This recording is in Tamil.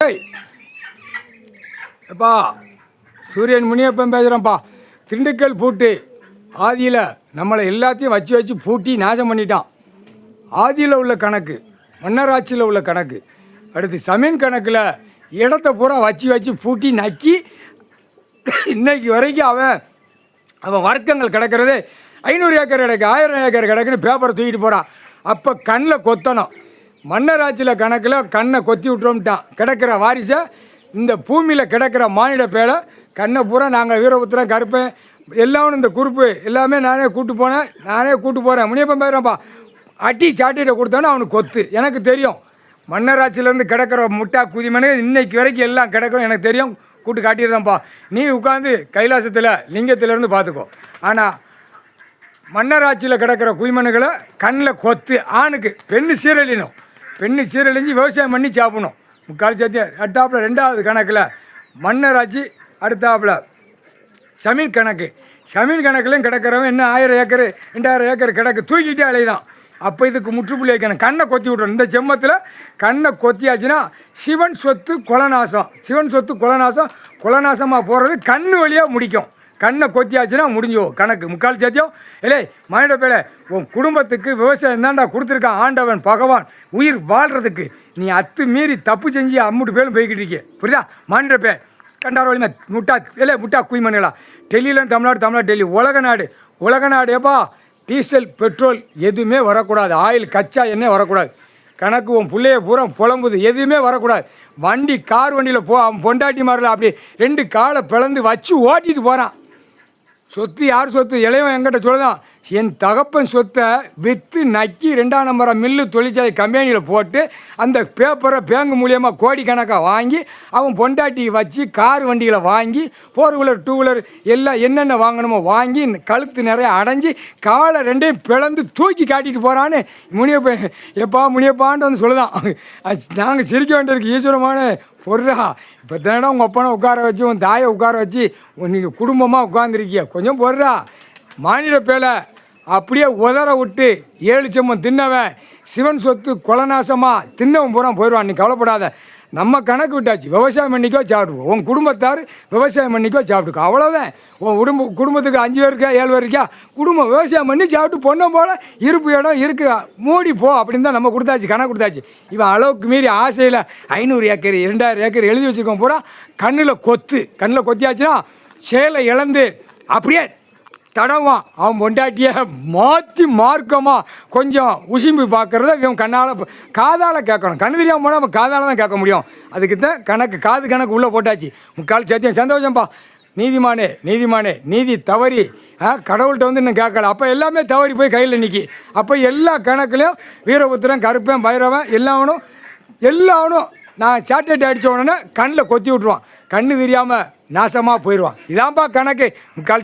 ஏய் எப்பா சூரியன் முனியப்பன் பேசுகிறேன்ப்பா. திண்டுக்கல் பூட்டு ஆதியில் நம்மளை எல்லாத்தையும் வச்சு வச்சு பூட்டி நாசம் பண்ணிட்டான். ஆதியில் உள்ள கணக்கு, மன்னராட்சியில் உள்ள கணக்கு, அடுத்து சமீன் கணக்கில் இடத்த பூரா வச்சு வச்சு பூட்டி நக்கி இன்னைக்கு வரைக்கும் அவன் வர்க்கங்கள் கிடக்கிறது 500 ஏக்கர் கிடக்கு, 1000 ஏக்கர் கிடக்குன்னு பேப்பரை தூக்கிட்டு போகிறான். அப்போ கண்ணில் கொத்தணும். மன்னராட்சியில் கணக்கில் கண்ணை கொத்தி விட்டுறோம்ட்டான். கிடக்கிற வாரிசை இந்த பூமியில் கிடக்கிற மானிட பேரை கண்ணை பூரா நாங்கள் வீரபுத்திரன் கருப்பேன் எல்லாம் இந்த குறிப்பு எல்லாமே நானே கூட்டு போகிறேன். முனியப்பன் பேரப்பா அட்டி சாட்டிகிட்ட கொடுத்தானே அவனுக்கு கொத்து. எனக்கு தெரியும் மன்னராட்சியிலேருந்து கிடக்கிற முட்டா குதிமனு இன்னைக்கு வரைக்கும் எல்லாம் கிடக்கும் எனக்கு தெரியும். கூட்டு காட்டிடுதான்ப்பா. நீ உட்காந்து கைலாசத்தில் லிங்கத்திலேருந்து பார்த்துக்கோ. ஆனால் மன்னராட்சியில் கிடக்கிற குதிமனுகளை கண்ணில் கொத்து. ஆணுக்கு பெண்ணு சீரழிணும். பெண்ணு சீரழிஞ்சு விவசாயம் பண்ணி சாப்பிடணும். முக்கால் சத்தியம் அடுத்தாப்பில் 2வது கணக்கில் மன்னராட்சி, அடுத்தாப்பில் சமீன் கணக்கு. சமீன் கணக்குலையும் கிடக்கிறவன் என்ன 1000 ஏக்கர் 2000 ஏக்கர் கிடக்கு தூக்கிட்டே அலைதான். அப்போ இதுக்கு முற்றுப்புள்ளி வைக்கணும். கண்ணை கொத்தி விட்றணும். இந்த செம்மத்தில் கண்ணை கொத்தியாச்சுன்னா சிவன் சொத்து குலநாசம். சிவன் சொத்து குலநாசம். குலநாசமாக போகிறது கண்ணு வழியாக முடிக்கும். கண்ணை கொத்தியாச்சுன்னா முடிஞ்சோ கணக்கு. முக்கால் சத்தியம். இல்லை மானிட பேரை உன் குடும்பத்துக்கு விவசாயம் தான்டா கொடுத்துருக்கான் ஆண்டவன் பகவான் உயிர் வாழ்கிறதுக்கு. நீ அத்து மீறி தப்பு செஞ்சு அம்முட்டு பேரும் போய்கிட்டு இருக்கே. புரியுதா? மானிட பேர் கண்டார வழிமா முட்டா குய்மனுங்களா. டெல்லியிலும் தமிழ்நாடு டெல்லி உலக நாடு எப்பா டீசல் பெட்ரோல் எதுவுமே வரக்கூடாது. ஆயில் கச்சா எண்ணெய் வரக்கூடாது. கணக்கு உன் பிள்ளைய பூரா புலம்புது. எதுவுமே வரக்கூடாது. கார் வண்டியில் அவன் பொண்டாட்டி மாதிரில அப்படி 2 காலை பிளந்து வச்சு ஓட்டிகிட்டு போகிறான். சொத்து யார் சொத்து? இளையவன் என்கிட்ட சொல்லுதான், என் தகப்பன் சொத்தை விற்று நக்கி 2ஆம் நம்பரை மில்லு தொழிற்சாலை கம்பெனியில் போட்டு அந்த பேப்பரை பேங்கு மூலியமாக கோடிக்கணக்காக வாங்கி அவன் பொண்டாட்டியை வச்சு கார் வண்டிகளை வாங்கி 4 வீலர் 2 வீலர் எல்லாம் என்னென்ன வாங்கணுமோ வாங்கி கழுத்து நிறைய அடைஞ்சி காலை 2ஐயும் பிளந்து தூக்கி காட்டிட்டு போகிறான்னு முனியப்பான்ட்டு வந்து சொல்லுதான். நாங்கள் சிரிக்க வேண்டியிருக்கு. ஈஸ்வரமான பொருளா இப்போ தானடா உங்கள் அப்பனை உட்கார வச்சு உன் தாயை உட்கார வச்சு நீங்கள் குடும்பமாக உட்காந்துருக்கிய. கொஞ்சம் பொருளா மானிட பேலை அப்படியே உதற விட்டு 7 செம்மம் தின்னவன் சிவன் சொத்து குலநாசமாக தின்னவன் பூரா போயிடுவான். நீ கவலைப்படாத. நம்ம கணக்கு விட்டாச்சு. விவசாயம் பண்ணிக்கோ சாப்பிட்டுக்கோ. உன் குடும்பத்தார் விவசாயம் பண்ணிக்கோ சாப்பிட்டுக்கோ. அவ்வளோதான். உன் குடும்பத்துக்கு 5 பேர் இருக்கா 7 பேர் இருக்கா குடும்பம் விவசாயம் பண்ணி சாப்பிட்டு பொண்ணை போல் இருப்பு இடம் இருக்குது மூடி போ அப்படின்னு தான் நம்ம கொடுத்தாச்சு. கணக்கு கொடுத்தாச்சு. இவன் அளவுக்கு மீறி ஆசையில் 500 ஏக்கர் 2000 ஏக்கர் எழுதி வச்சுருக்கோம் பூரா கண்ணில் கொத்தியாச்சுன்னா சேலை இழந்து அப்படியே தடவான். அவன் பொண்டாட்டியை மாற்றி மார்க்கமாக கொஞ்சம் உசிம்பி பார்க்குறத இவன் காதால் கேட்கணும். கண்ணு தெரியாமல் போனால் அவன் காதால் தான் கேட்க முடியும். அதுக்கு தான் காது கணக்கு உள்ளே போட்டாச்சு. முக்கால் சத்தியம். சந்தோஷம்ப்பா. நீதிமானே நீதி தவறி கடவுள்கிட்ட வந்து இன்னும் கேட்கல. அப்போ எல்லாமே தவறி போய் கையில் நிற்கி. அப்போ எல்லா கணக்குலையும் வீரபுத்திரன் கருப்பன் பைரவன் எல்லாவனும் நான் சாட்டேட் அடித்த உடனே கண்ணில் கொத்தி விட்ருவான். கண்ணு தெரியாமல் நாசமாக போயிடுவான். இதான்ப்பா கணக்கு. முக்கால்